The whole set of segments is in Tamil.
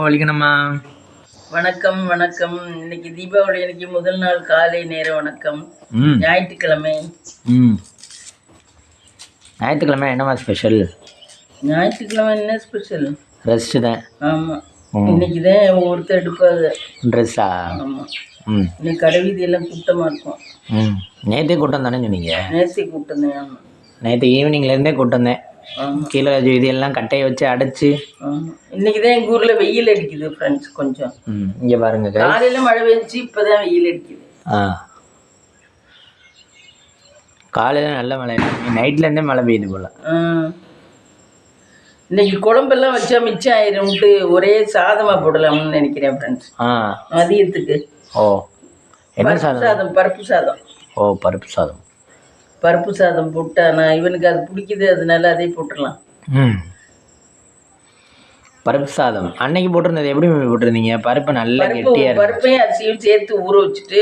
வலிக்கணுமா? வணக்கம் வணக்கம். இன்னைக்கு தீபாவளி அன்னைக்கு முதல் நாள் காலை நேர வணக்கம். ஞாயிற்றுக்கிழமை. ஞாயிற்றுக்கிழமை என்னமா ஸ்பெஷல்? ஞாயிற்றுக்கிழமை என்ன ஸ்பெஷல்? ரெஸ்ட் தான். ஆமாம், இன்னைக்கு தான் ஒருத்தர் எடுப்பாது ட்ரெஸ்ஸா? ஆமாம். இன்னைக்கு கடை வீதியெல்லாம் கூட்டமாக இருக்கும். நேற்றே கூட்டம் தானே சொன்னீங்க? நேற்றே கூட்டம் தான். ஆமாம், நேற்று ஈவினிங்லேருந்தே கூட்டம் தான். கீழே வீதியெல்லாம் கட்டையை வச்சு அடைச்சி. இன்னைக்கு தான் எங்கள் ஊரில் வெயில் அடிக்குது ஃப்ரெண்ட்ஸ். கொஞ்சம் இங்கே பாருங்க, காலையில் மழை பெஞ்சு இப்போ தான் வெயில் அடிக்குது. காலையில் நல்ல மழை, நைட்லேருந்தே மழை பெய்யுது போல். இன்னைக்கு குழம்பெல்லாம் வச்சா மிச்சம் ஆயிரும்ட்டு ஒரே சாதமாக போடலாம்னு நினைக்கிறேன் ஃப்ரெண்ட்ஸ். மதியத்துக்கு. ஓ, என்ன சாதம்? பருப்பு சாதம். ஓ, பருப்பு சாதம். பருப்பு சாதம் போட்டா நான் இவனுக்கு அது பிடிக்குது, அதனால அதே போட்டுடலாம். பருப்பு சாதம் அன்னைக்கு போட்டிருந்தது எப்படி போட்டிருந்தீங்க? பருப்பு நல்லா கெட்டியா, பருப்பையும் அரிசியும் சேர்த்து ஊற வச்சுட்டு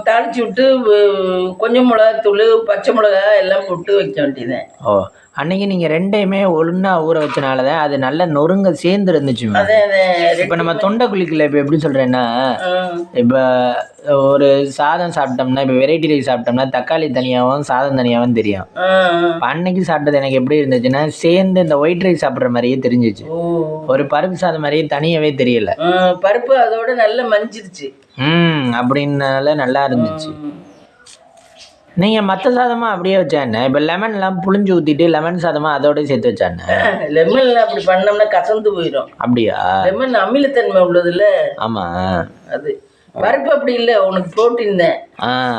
தாளிச்சு விட்டு கொஞ்சம் மிளகாத்தூள், பச்சை மிளகா எல்லாம் போட்டு வைக்க வேண்டியதுதான். ஓ, அன்னைக்கு நீங்கள் ரெண்டையுமே ஒழுங்கா ஊற வச்சனால தான் அது நல்ல நொறுங்க சேர்ந்து இருந்துச்சு. இப்போ நம்ம தொண்டை குளிக்கல. இப்போ எப்படி சொல்கிறேன்னா, இப்போ ஒரு சாதம் சாப்பிட்டோம்னா, இப்போ வெரைட்டி ரைஸ் சாப்பிட்டோம்னா தக்காளி தனியாகவும் சாதம் தனியாகவும் தெரியும். இப்போ அன்னைக்கு சாப்பிட்டது எனக்கு எப்படி இருந்துச்சுன்னா, சேர்ந்து இந்த ஒயிட் ரைஸ் சாப்பிட்ற மாதிரியே தெரிஞ்சிச்சு. ஒரு பருப்பு சாதம் மாதிரியே தனியாகவே தெரியல. பருப்பு அதோட நல்லா மஞ்சிருச்சு. அப்படின்னால நல்லா இருந்துச்சு. நீங்கள் மற்ற சாதமாக அப்படியே வச்சாண்ணே? இப்போ லெமன்லாம் புளிஞ்சு ஊற்றிட்டு லெமன் சாதமாக அதோட சேர்த்து வச்சாண்ணே? லெமன்லாம் அப்படி பண்ணோம்னா கசந்து போயிடும். அப்படியா? லெமன் அமிலத்தன்மை உள்ளதுல. ஆமாம், அது பருப்பு அப்படி இல்லை, உனக்கு ப்ரோட்டீன் தான்.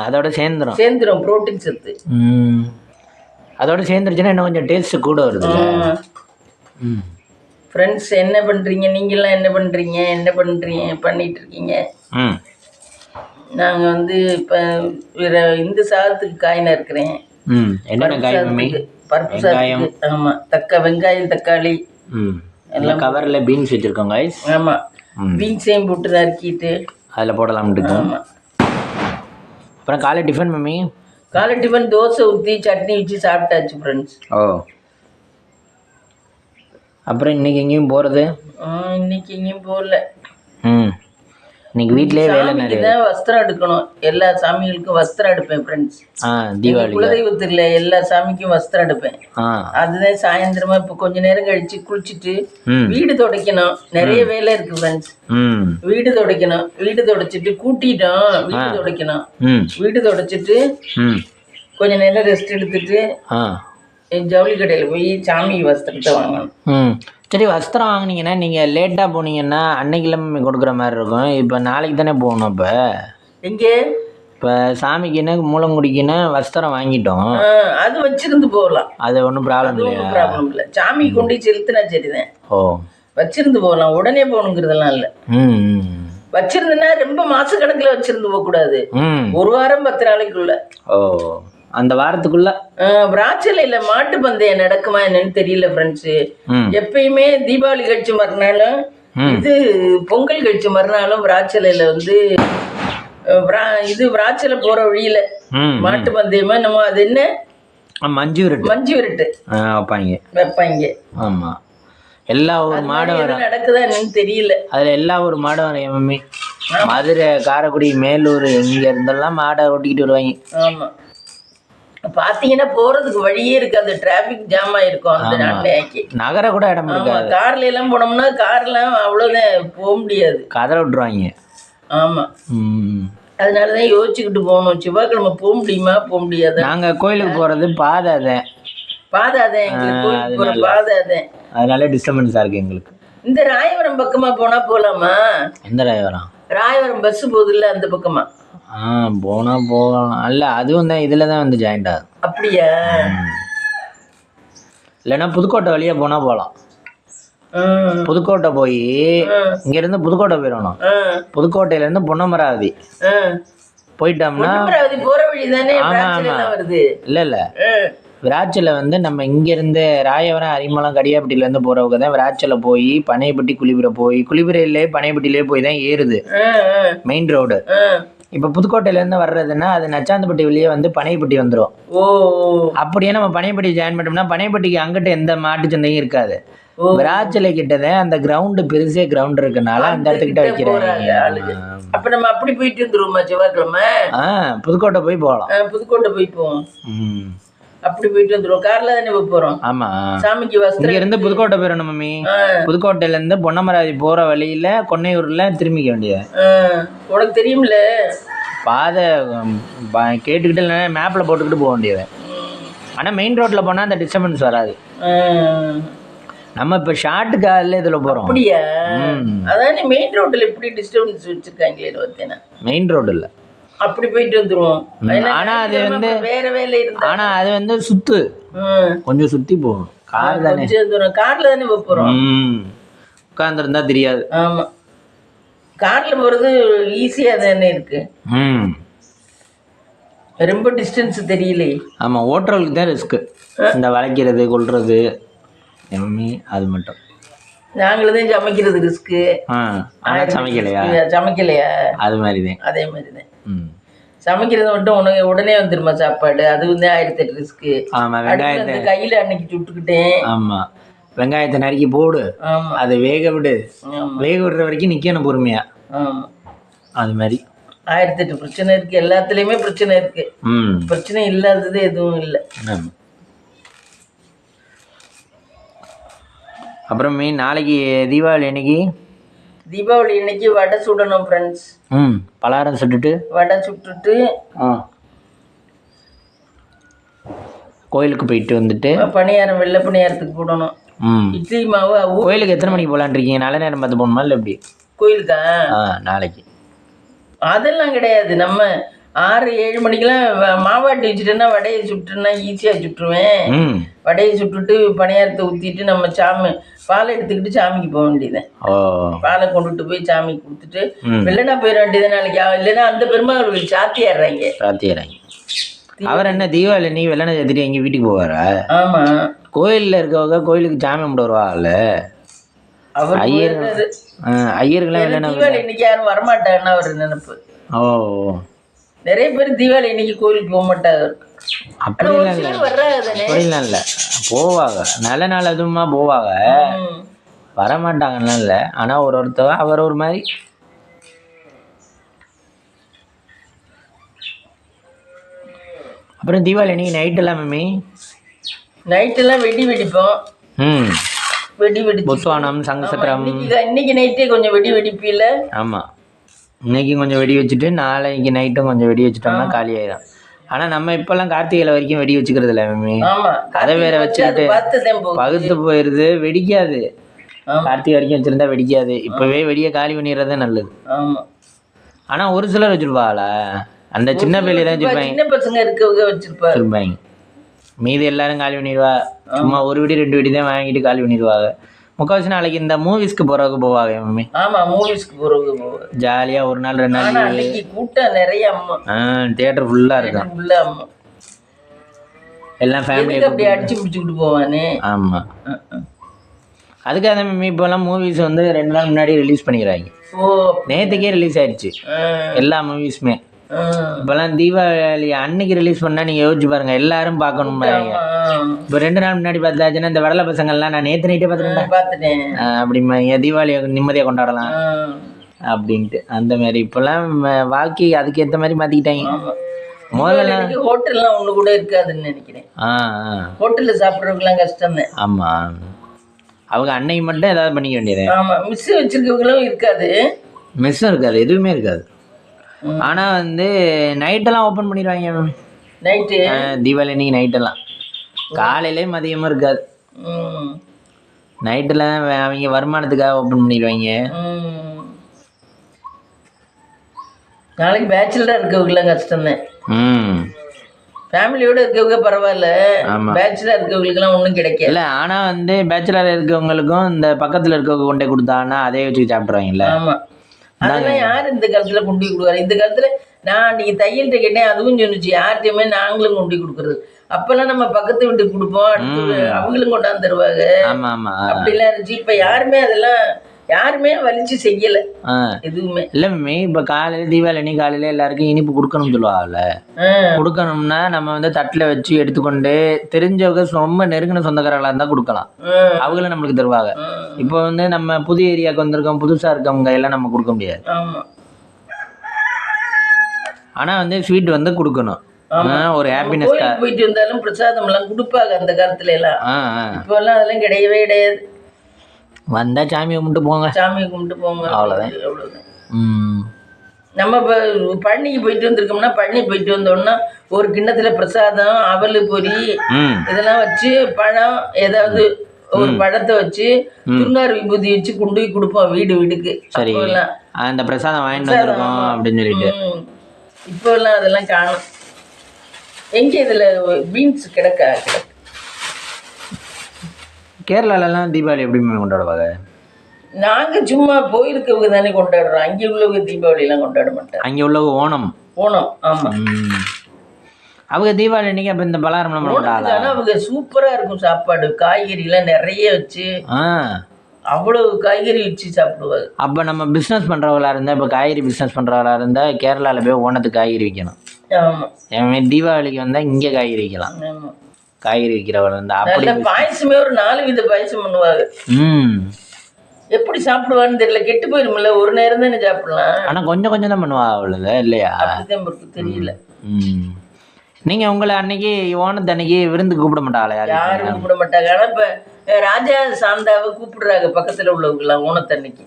அதோட சேர்ந்துடும் ப்ரோட்டீன் சத்து. அதோட சேர்ந்துருச்சுன்னா இன்னும் கொஞ்சம் டேஸ்ட் கூட வருது. ஃப்ரெண்ட்ஸ், என்ன பண்ணுறீங்க? நீங்களாம் என்ன பண்ணிட்டு இருக்கீங்க? நாங்கள் வந்து இப்போ இந்த சாதத்துக்கு காய் நறுக்கிறேன். பருப்பு சாதத்துக்கு. ஆமாம், வெங்காயம், தக்காளி எல்லாம் கவரில் பீன்ஸ் வச்சுருக்கோங்க. ஆமாம், பீன்ஸையும் போட்டு நறுக்கிட்டு அதில் போடலாம்னு. ஆமாம். அப்புறம் காலை டிஃபன் மம்மி? காலை டிஃபன் தோசை ஊற்றி சட்னி வச்சு சாப்பிட்டாச்சு ஃப்ரெண்ட்ஸ். ஓ, அப்புறம் இன்னைக்கு எங்கேயும் போகிறது? இன்னைக்கு எங்கேயும் போகல. இன்னைக்கு வீட்லயே வேலை நிறைய. வஸ்திரம் எடுக்கணும். எல்லா சாமிகளுக்கும் வஸ்திரம் எடுப்பேன் ஃப்ரெண்ட்ஸ். தீபாவளி குலதெய்வத்தில் எல்லா சாமிக்கும் வஸ்திரம் எடுப்பேன். அதுதான் சாயந்தரமா இப்போ கொஞ்ச நேரம் கழிச்சு குளிச்சுட்டு வீடு துடைக்கணும். நிறைய வேலை இருக்கு ஃப்ரெண்ட்ஸ். வீடு துடைக்கணும். வீடு துடைச்சிட்டு கூட்டிட்டோம். வீடு துடைக்கணும். வீடு துடைச்சிட்டு கொஞ்ச நேரம் ரெஸ்ட் எடுத்துட்டு ஜவுளி கடையில் போய் சாமி வஸ்திரத்தை வாங்கணும். சரி, வஸ்திரம் வாங்கினீங்கன்னா நீங்கள் லேட்டாக போனீங்கன்னா அன்னைக்கிழமை கொடுக்குற மாதிரி இருக்கும். இப்போ நாளைக்கு தானே போகணும். இப்போ எங்கே? இப்போ சாமிக்குன்னு மூலங்குடிக்குன்னு வஸ்திரம் வாங்கிட்டோம். அது வச்சிருந்து போகலாம். அது ஒன்றும் ப்ராப்ளம் இல்லை. சாமி கொண்டு செலுத்தினா சரிதான். ஓ, வச்சிருந்து போகலாம். உடனே போகணுங்கிறதெல்லாம் இல்லை. வச்சிருந்தேன்னா ரொம்ப மாச கணக்கில் வச்சிருந்து போகக்கூடாது. ஒரு வாரம் 10 நாளைக்குள்ள. ஓ, அந்த வாரத்துக்குள்ள. விராச்சலையில மாட்டு பந்தயம் நடக்குமா என்னன்னு தெரியல ஃப்ரெண்ட்ஸு. எப்பயுமே தீபாவளி கழிச்சு மறுநாளும் இது பொங்கல் கழிச்சு மறுநாளும் விராச்சலையில வந்து விராச்சலை போற வழியில மாட்டு பந்தயமா நம்ம அது என்ன மஞ்சு விரட்டு வைப்பாங்க. ஆமா, எல்லா ஒரு மாடும் நடக்குதா என்னன்னு தெரியல. அதுல எல்லா ஒரு மாடும் வரையும் மம்மி. மதுரை, காரைக்குடி, மேலூர் இங்க இருந்தெல்லாம் மாடை ஓட்டிக்கிட்டு வருவாங்க. ஆமா, பாத்தீங்கன்னா போறதுக்கு வழியே இருக்கு. அந்த டிராபிக் ஜாம் ஆயிருக்கும். அந்த நாளைக்கு நகர கூட இடம் இருக்காது. கார்ல எல்லாம் போனோம்னா கார்லாம் அவ்வளவுதான் போக முடியாது, கதற விட்டுருவாங்க. ஆமா, அதனாலதான் யோசிச்சுக்கிட்டு போகணும். செவ்வாய்க்கிழமை போக முடியுமா போக முடியாது. நாங்க கோயிலுக்கு போறது பாதாதான். எங்களுக்கு போற பாதாதான். அதனால டிஸ்டர்பன்ஸா இருக்கு எங்களுக்கு. இந்த ராயவரம் பக்கமா போனா போலாமா? எந்த ராயவரம்? ராயவரம் பஸ் போகுதுல்ல, அந்த பக்கமா போனா போகலாம். அல்ல, அதுவும் தான் இதுல தான் வந்து ஜாயிண்ட் ஆகும். அப்படியா? இல்லைன்னா புதுக்கோட்டை வழியா போனா போகலாம். புதுக்கோட்டை போய் இங்க இருந்து புதுக்கோட்டை போயிடணும். புதுக்கோட்டையில இருந்து பொன்னமராவதி போயிட்டோம்னா போற வழி தானே. வருது இல்ல விராட்சில வந்து நம்ம இங்க இருந்து ராயவரம், அரிமளம், கடியாப்பட்டியில இருந்து போறவங்க தான் விராட்சில போய் பனையப்பட்டி, குளிபுரை போய் குளிபுரையிலே பனையப்பட்டியிலே போய் தான் ஏறுது மெயின் ரோடு. இப்போ புதுக்கோட்டையிலேருந்து வர்றதுன்னா அது நச்சாந்தப்பட்டி வெளியே வந்து பனையப்பட்டி வந்துடும். அப்படியே நம்ம பனையப்பட்டி ஜாயின் பண்ணோம்னா பனையப்பட்டிக்கு அங்கிட்ட எந்த மாட்டு சந்தையும் இருக்காது. விராச்சலை கிட்டதான் அந்த கிரவுண்டு பெருசே கிரவுண்ட் இருக்கனால அந்த இடத்துக்கிட்ட வைக்கிறாங்க. அப்ப நம்ம அப்படி போயிட்டு வந்துருவோமா செவ்வாய்க்கிழமை? புதுக்கோட்டை போய் போகலாம். புதுக்கோட்டை போய் போவோம். அப்படி போயிட்டு வந்துருவோம். கார்ல தானே போறோம். ஆமா, சாமிக்கு வஸ்திரம் இங்க இருந்து புதுக்கோட்டை போயிடணும் மம்மி. புதுக்கோட்டையில இருந்து பொன்னமராதி போற வழியில கொன்னையூர்ல திரும்பிக்க வேண்டியது. உனக்கு தெரியும்ல பாதை, கேட்டுக்கிட்டு மேப்ல போட்டுக்கிட்டு போக வேண்டியது. ஆனா மெயின் ரோட்ல போனா அந்த டிஸ்டர்பன்ஸ் வராது. நம்ம இப்ப ஷார்ட் கார்ல இதுல போறோம். அப்படியா? அதானே மெயின் ரோட்ல எப்படி டிஸ்டர்பன்ஸ் வச்சிருக்காங்களே பார்த்தேனா. மெயின் ரோட் இல்ல, அப்படி போயிட்டு வந்துருவோம். ஆனா அது வந்து வேற வேலை இருந்தா, ஆனா அது வந்து சுத்து கொஞ்சம் சுத்தி போகும். கார் தானே, கார்ல தானே போறோம். உட்கார்ந்துருந்தா தெரியாது. ஆமா, கார்ல போறது ஈஸியா தானே இருக்கு. ரொம்ப டிஸ்டன்ஸ் தெரியல. ஆமா, ஓட்டுறவங்களுக்கு தான் ரிஸ்க். இந்த வளைக்கிறது கொள்றது அது மட்டும். நாங்களும் சமைக்கிறது ரிஸ்க்கு. சமைக்கலையா? சமைக்கலையா? அது மாதிரிதான். அதே மாதிரிதான். சமைக்கிறது மட்டும் உனக்கு உடனே வந்துருமா சாப்பாடு? அது வந்து 1008 ரிஸ்க்கு. ஆமா, வெங்காயத்தை கையில அன்னைக்கு சுட்டுக்கிட்டேன். ஆமா, வெங்காயத்தை நறுக்கி போடு, அதை வேக விடு, வேக விடுற வரைக்கும் நிக்கணும் பொறுமையா. அது மாதிரி 1008 பிரச்சனை இருக்கு. எல்லாத்துலயுமே பிரச்சனை இருக்கு. பிரச்சனை இல்லாதது எதுவும் இல்லை. அப்புறம் நாளைக்கு தீபாவளி அன்னைக்கு, தீபாவளி இன்னைக்கு வடை சுடணும் ஃப்ரெண்ட்ஸ். பலகாரம் சுட்டுட்டு வடை சுட்டுட்டு கோயிலுக்கு போயிட்டு வந்துட்டு பணியாரம், வெள்ளை பணியாரத்துக்கு போடணும். இட்லி மாவு. கோயிலுக்கு எத்தனை மணிக்கு போகலான் இருக்கீங்க? நல்ல நேரம் பார்த்து போகணுமா இல்லை எப்படி? கோயிலுக்கா? நாளைக்கு அதெல்லாம் கிடையாது. நம்ம 6-7 மணிக்கெல்லாம் மாவாட்டி வச்சுட்டேன்னா வடையை சுட்டுன்னா ஈஸியாக சுட்டுருவேன். வடையை சுட்டுட்டு பணியாரத்தை ஊற்றிட்டு நம்ம பாலை எடுத்துக்கிட்டு சாமிக்கு போக வேண்டியதுதான். பாலை கொண்டுட்டு போய் சாமிக்கு கொடுத்துட்டு இல்லைன்னா போயிட வேண்டியது நாளைக்கு. இல்லைன்னா அந்த பெருமாள் சாத்தியாடுறாங்க. அவர் என்ன தீபாவளி நீ வெள்ளனை சேர்த்துட்டு எங்க வீட்டுக்கு போவாரா? ஆமா, கோயில்ல இருக்கவங்க கோயிலுக்கு சாமி கும்பிட்டு வருவாங்கல்ல. அவர் ஐயர்கள்லாம் தீபாவளி இன்னைக்கு யாரும் வரமாட்டாங்கன்னு அவர் நினைப்பு. நிறைய பேர் தீபாவளி இன்னைக்கு கோயிலுக்கு போக மாட்டாங்க. அப்படிலாம் இல்லை, போவாங்க. நல்ல நாள் அதுமா போவாங்க, வரமாட்டாங்கன்னா இல்லை. ஆனால் ஒருத்தவங்க அவர் ஒரு மாதிரி. அப்புறம் தீபாவளி அன்னைக்கு நைட்டெல்லாம் மம்மி நைட்டெல்லாம் வெடி வெடிப்போம். வெடி வெடிச்சு புஸ்வானம், சங்கசக்கரம். இன்னைக்கு நைட்டே கொஞ்சம் வெடி வெடிப்பில்ல? ஆமாம், இன்னைக்கு கொஞ்சம் வெடி வச்சுட்டு நாளைக்கு நைட்டும் கொஞ்சம் வெடி வச்சுட்டோம்னா காலி ஆயிடும். ஆனால் நம்ம இப்போல்லாம் கார்த்திகை வரைக்கும் வெடி வச்சுக்கிறது இல்லை மம்மி. அதை வேற வச்சுக்கிட்டு பகுத்து போயிடுது, வெடிக்காது. கார்த்திகை வரைக்கும் வச்சுருந்தா வெடிக்காது. இப்போவே வெடியை காலி பண்ணிடுறதே நல்லது. ஆனால் ஒரு சிலர் வச்சுருப்பாங்களா, அந்த சின்ன பிள்ளைய தான் வச்சுருப்பாங்க. சின்ன பசங்க இருக்கவங்க வச்சுருப்பாங்க. மீதி எல்லாரும் காலி பண்ணிடுவா. சும்மா ஒரு வெடி 2 வெடி தான் வாங்கிட்டு காலி பண்ணிடுவாங்க. முக்கால்வாசி நாளைக்கு இந்த மூவிஸ்க்கு போறவங்க போவாங்க மம்மி. ஆமா, மூவிஸ்க்கு போறவங்க போவாங்க. ஜாலியா ஒரு நாள் 2 நாள் அன்னைக்கு கூட்டம் நிறைய. தியேட்டர் ஃபுல்லா இருக்கும். எல்லாம் ஃபேமிலி அப்படியே அடிச்சு பிடிச்சிக்கிட்டு போவானே. ஆமா, அதுக்காக மம்மி இப்போல்லாம் மூவிஸ் வந்து 2 நாள் முன்னாடி ரிலீஸ் பண்ணிக்கிறாங்க. நேற்றுக்கே ரிலீஸ் ஆயிடுச்சு எல்லா மூவிஸுமே. இப்போல்லாம் தீபாவளி அன்னைக்கு ரிலீஸ் பண்ணா நீங்க யோசிச்சு பாருங்க, எல்லாரும் பார்க்கணும். இப்போ 2 நாள் முன்னாடி பார்த்தாச்சுன்னா இந்த வடலை பசங்கள்லாம் நான் நேற்று நைட்டே பார்த்துட்டேன் அப்படிமா, தீபாவளியை நிம்மதியாக கொண்டாடலாம் அப்படின்ட்டு. அந்த மாதிரி இப்போல்லாம் வாழ்க்கை அதுக்கேற்ற மாதிரி மாற்றிக்கிட்டாங்க. முதல்ல ஹோட்டல்லாம் ஒன்று கூட இருக்காதுன்னு நினைக்கிறேன். ஹோட்டலில் சாப்பிட்றவங்களாம் கஷ்டம் தான். ஆமாம், அவங்க அன்னைக்கு மட்டும் ஏதாவது பண்ணிக்க வேண்டியது. ஆமாம், மிஸ் வச்சுருக்கவங்களும் இருக்காது. மிஸ்ஸும் இருக்காது, எதுவுமே இருக்காது. ஆனால் வந்து நைட்டெல்லாம் ஓப்பன் பண்ணிடுவாங்க நைட்டு. தீபாவளி அன்னைக்கு நைட்டெல்லாம் காலையிலே மதியமாக இருக்காது. நைட்டில் அவங்க வருமானத்துக்காக ஓப்பன் பண்ணிடுவாங்க. நாளைக்கு பேச்சுலராக இருக்கவங்களாம் கஷ்டம்தான். ஃபேமிலியோட இருக்கவங்க பரவாயில்ல, பேச்சுலர் இருக்கவங்களுக்குலாம் ஒன்றும் கிடைக்கல. இல்லை, ஆனால் வந்து பேச்சுலர் இருக்கவங்களுக்கும் இந்த பக்கத்தில் இருக்கவங்க கொண்டே கொடுத்தாங்கன்னா அதே வச்சு சாப்பிட்ருவாங்கல்ல. ஆமாம், அதெல்லாம் யார் இந்த காலத்தில் கொண்டு கொடுக்குறாரு? இந்த காலத்தில் நான் அன்றைக்கி தையல்கிட்ட கேட்டேன், அதுவும் சொன்னிச்சு யார்கிட்டையுமே நாங்களும் கொண்டு கொடுக்குறது. அப்பெல்லாம் நம்ம பக்கத்து வீட்டுக்கு கொடுப்போம், அடுத்து அவங்களும் கொண்டாந்து தருவாங்க. அப்படிலாம் இருந்துச்சு. இப்போ யாருமே அதெல்லாம் யாருமே வலிச்சு செய்யல எதுவுமே இல்ல மம்மி. இப்ப காலையில தீபாவளி அன்னைக்கு காலையில எல்லாருக்கும் இனிப்பு கொடுக்கணும்னு சொல்லுவாங்கல்ல. கொடுக்கணும்னா நம்ம வந்து தட்டுல வச்சு எடுத்துக்கொண்டு தெரிஞ்சவங்க ரொம்ப நெருங்கின சொந்தக்காரங்களா இருந்தா கொடுக்கலாம். அவங்களும் நம்மளுக்கு தருவாங்க. இப்போ வந்து நம்ம புது ஏரியாவுக்கு வந்திருக்கோம், புதுசா இருக்கவங்க எல்லாம் நம்ம கொடுக்க முடியாது. ஆனா வந்து ஸ்வீட் வந்து கொடுக்கணும். ஒரு ஹாப்பினஸ். போயிட்டு வந்தாலும் பிரசாதம் எல்லாம் கொடுப்பாங்க அந்த காலத்துல எல்லாம். இப்போ எல்லாம் அதெல்லாம் கிடையவே கிடையாது. வந்தா சாமியை கும்பிட்டு போங்க, சாமியை கும்பிட்டு போங்க, அவ்வளவுதான். நம்ம இப்போ பழனிக்கு போயிட்டு வந்திருக்கோம்னா பழனி போயிட்டு வந்தோம்னா ஒரு கிண்ணத்துல பிரசாதம், அவல், பொரி இதெல்லாம் வச்சு பழம் ஏதாவது ஒரு பழத்தை வச்சு துங்கார் விபூதி வச்சு கொண்டு போய் கொடுப்போம் வீடு வீடுக்கு. சரி, அந்த பிரசாதம் வாங்கிட்டு வந்திருக்கோம் அப்படின்னு சொல்லிட்டு. இப்போ எல்லாம் அதெல்லாம் காணும். எங்க இதுல பீன்ஸ் கிடக்கு. கேரளாலலாம் தீபாவளி எப்படி கொண்டாடுவாங்க? நாங்க சும்மா போயிருக்கவங்க தானே கொண்டாடுறோம். அங்கே உள்ளவங்க தீபாவளி எல்லாம் கொண்டாட மாட்டாங்க. அங்கே உள்ளவங்க ஓணம். ஆமா. அவங்க தீபாவளி அன்னைக்கு அப்ப இந்த பலகாரம் அவங்க சூப்பரா இருக்கும் சாப்பாடு. காய்கறி எல்லாம் நிறைய வச்சு அவ்வளவு காய்கறி வச்சு சாப்பிடுவாங்க. அப்ப நம்ம பிசினஸ் பண்றவங்களா இருந்தா, இப்ப காய்கறி பிசினஸ் பண்றவங்களா இருந்தா கேரளால போய் ஓணத்துக்கு காய்கறி விற்கணும். தீபாவளிக்கு வந்தா இங்க காய்கறி விற்கலாம். காய்கறி விற்கிறவங்க இருந்தா அப்படி பாயசமே ஒரு 4 வித பாயசம் பண்ணுவாங்க. எப்படி சாப்பிடுவான்னு தெரியல, கெட்டு போயிருமில்ல. ஒரு நேரம் தானே சாப்பிடலாம். ஆனா கொஞ்சம் கொஞ்சம் தான் பண்ணுவா அவ்வளவு இல்லையா? தெரியல. நீங்க உங்களை அன்னைக்கு ஓணத்து அன்னைக்கு விருந்து கூப்பிட மாட்டாங்களா? யாரும் கூப்பிட மாட்டாங்க. ஆனா இப்ப ராஜா சாந்தாவை கூப்பிடுறாங்க பக்கத்துல உள்ளவங்க எல்லாம் ஓணத்தன்னைக்கு.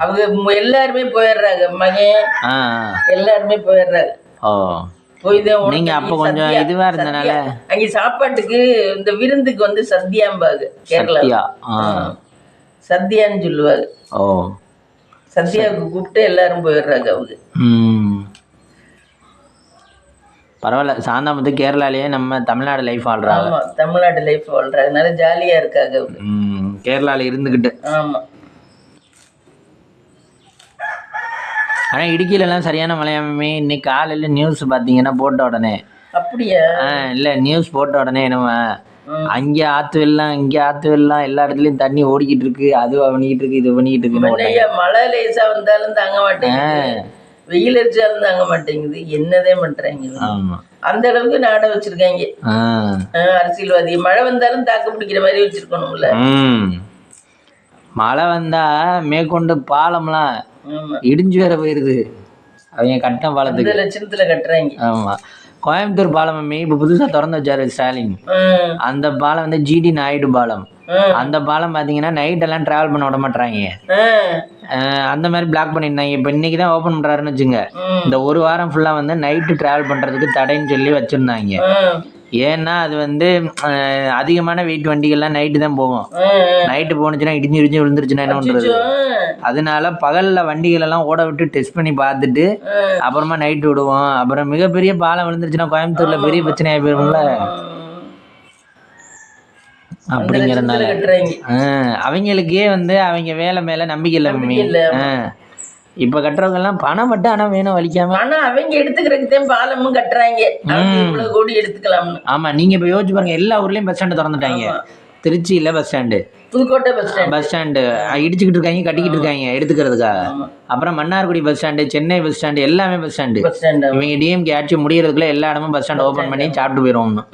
அவங்க எல்லாருமே போயிடுறாங்க. மகன் எல்லாருமே போயிடுறாங்க. நீங்க அப்ப கொஞ்சம் இதுவா இருந்தனால அங்க சாப்பாட்டுக்கு இந்த விருந்துக்கு வந்து சத்யாம்பாங்க. கேரளா சத்யான்னு சொல்லுவாங்க. சத்யாவுக்கு கூப்பிட்டு எல்லாரும் போயிடுறாங்க அவங்க. பரவாயில்ல, சாந்தா வந்து கேரளாலேயே நம்ம தமிழ்நாடு லைஃப் வாழ்றாங்க. தமிழ்நாடு லைஃப் வாழ்றாங்க, ஜாலியா இருக்காங்க கேரளால இருந்துகிட்டு. ஆனா இடுக்கியில எல்லாம் சரியான மழையாமே. இன்னைக்கு காலையில நியூஸ் பாத்தீங்கன்னா போட்ட உடனே. அப்படியா? இல்ல நியூஸ் போட்ட உடனே என்னவா, அங்கே ஆத்து வெள்ளம் இங்கே ஆத்து வெள்ளம், எல்லா இடத்துலயும் தண்ணி ஓடிக்கிட்டு இருக்கு, அது பண்ணிக்கிட்டு இருக்கு, இது பண்ணிக்கிட்டு இருக்கு. மழை லேசா வந்தாலும் தாங்க மாட்டேங்குது, வெயில் அடிச்சாலும் தாங்க மாட்டேங்குது. என்னதே பண்றாங்க. அந்த அளவுக்கு நாட வச்சிருக்காங்க அரசியல்வாதி. மழை வந்தாலும் தாக்கு பிடிக்கிற மாதிரி வச்சிருக்கணும்ல. மழை வந்தா மேற்கொண்டு பாலம்லாம் இடிஞ்சு வேற போயிருது. அவங்க கட்டின பாலத்துக்கு லட்சணத்துல கட்டுறாங்க. ஆமா, கோயம்புத்தூர் பாலம் இப்ப புதுசா திறந்து வச்சாரு ஸ்டாலின். அந்த பாலம் வந்து ஜிடி நாயுடு பாலம். அந்த பாலம் பாத்தீங்கன்னா நைட் எல்லாம் டிராவல் பண்ண விட மாட்டாங்க. அந்த மாதிரி பிளாக் பண்ணிருந்தாங்க. இப்ப இன்னைக்குதான் ஓபன் பண்றாருன்னு வச்சுங்க. இந்த ஒரு வாரம் ஃபுல்லா வந்து நைட்டு டிராவல் பண்றதுக்கு தடைன்னு சொல்லி வச்சிருந்தாங்க. ஏன்னா அது வந்து அதிகமான வெயிட் வண்டிகள்லாம் நைட்டு தான் போகும். நைட்டு போனுச்சுன்னா இடிஞ்சு இடிஞ்சு விழுந்துருச்சுன்னா என்ன பண்றது? அதனால பகல்ல வண்டிகள் எல்லாம் ஓட விட்டு டெஸ்ட் பண்ணி பார்த்துட்டு அப்புறமா நைட்டு விடுவோம். அப்புறம் மிகப்பெரிய பாலம் விழுந்துருச்சுன்னா கோயம்புத்தூர்ல பெரிய பிரச்சனை ஆகி போயிரும்ல. அப்படிங்கிறதுனால அவங்களுக்கே வந்து அவங்க வேலை மேல நம்பிக்கை இல்லை. இப்ப கட்டுறவங்க எல்லாம் பணம் மட்டும் ஆனா வேணும் வலிக்காம. ஆனா அவங்க எடுத்துக்கிறதுக்கு பாலமும் கட்டுறாங்க. இவ்வளவு கோடி எடுத்துக்கலாம். ஆமா, நீங்க இப்ப யோசிச்சு பாருங்க, எல்லா ஊர்லயும் பஸ் ஸ்டாண்டு திறந்துட்டாங்க. திருச்சியில bus stand, Pudukkottai bus stand இடிச்சுக்கிட்டு இருக்காங்க, கட்டிக்கிட்டு இருக்காங்க எடுத்துக்கிறதுக்காக. அப்புறம் Mannargudi bus stand, Chennai bus stand, எல்லாமே பஸ் ஸ்டாண்டு. இவங்க டிஎம்கே ஆட்சி முடியறதுக்குள்ள எல்லா இடமும் பஸ் ஸ்டாண்ட் ஓபன் பண்ணி சாப்பிட்டு போயிடுவோம்னு.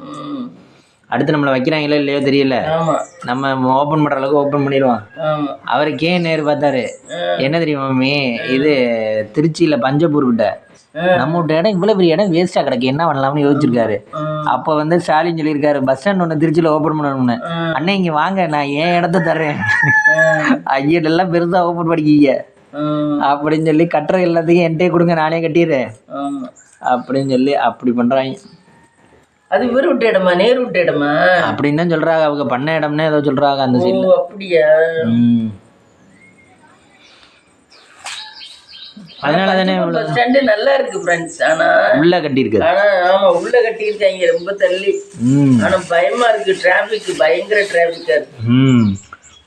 அடுத்து நம்மளை வைக்கிறாங்களோ இல்லையோ தெரியல, நம்ம ஓபன் பண்ற அளவுக்கு ஓபன் பண்ணிடுவோம். அவரு கே நேரு பார்த்தாரு, என்ன தெரியுமா மம்மி, இது திருச்சியில பஞ்சப்பூர் கிட்ட நம்ம விட்ட இடம் இவ்வளவு பெரிய இடம் வேஸ்டா கிடக்கு, என்ன பண்ணலாம்னு யோசிச்சிருக்காரு. அப்ப வந்து ஸ்டாலின் சொல்லியிருக்காரு, பஸ் ஸ்டாண்ட் ஒண்ணு திருச்சியில ஓபன் பண்ணணும்னு. அண்ணே இங்க வாங்க, நான் ஏன் இடத்த தர்றேன், ஐயெல்லாம் பெருசா ஓபன் பண்ணிக்கீங்க அப்படின்னு சொல்லி, கட்டுற எல்லாத்தையும் என்கிட்டே கொடுங்க, நானே கட்டிடுறேன் அப்படின்னு சொல்லி அப்படி பண்றாங்க. அது இவர் விட்ட இடமா, நேரு விட்ட இடமா அப்படின்னு தான் சொல்றாங்க. அவங்க பண்ண இடம்னே ஏதோ சொல்றாங்க அந்த சைடுல. அப்படியா? அதனால தானே பஸ் ஸ்டாண்ட் நல்லா இருக்கு ஃப்ரெண்ட்ஸ். ஆனா உள்ள கட்டி இருக்கு. ஆனா ஆமா, உள்ள கட்டி இருக்காங்க ரொம்ப தள்ளி. ஆனா பயமா இருக்கு, டிராபிக் பயங்கர டிராபிக்கா இருக்கு.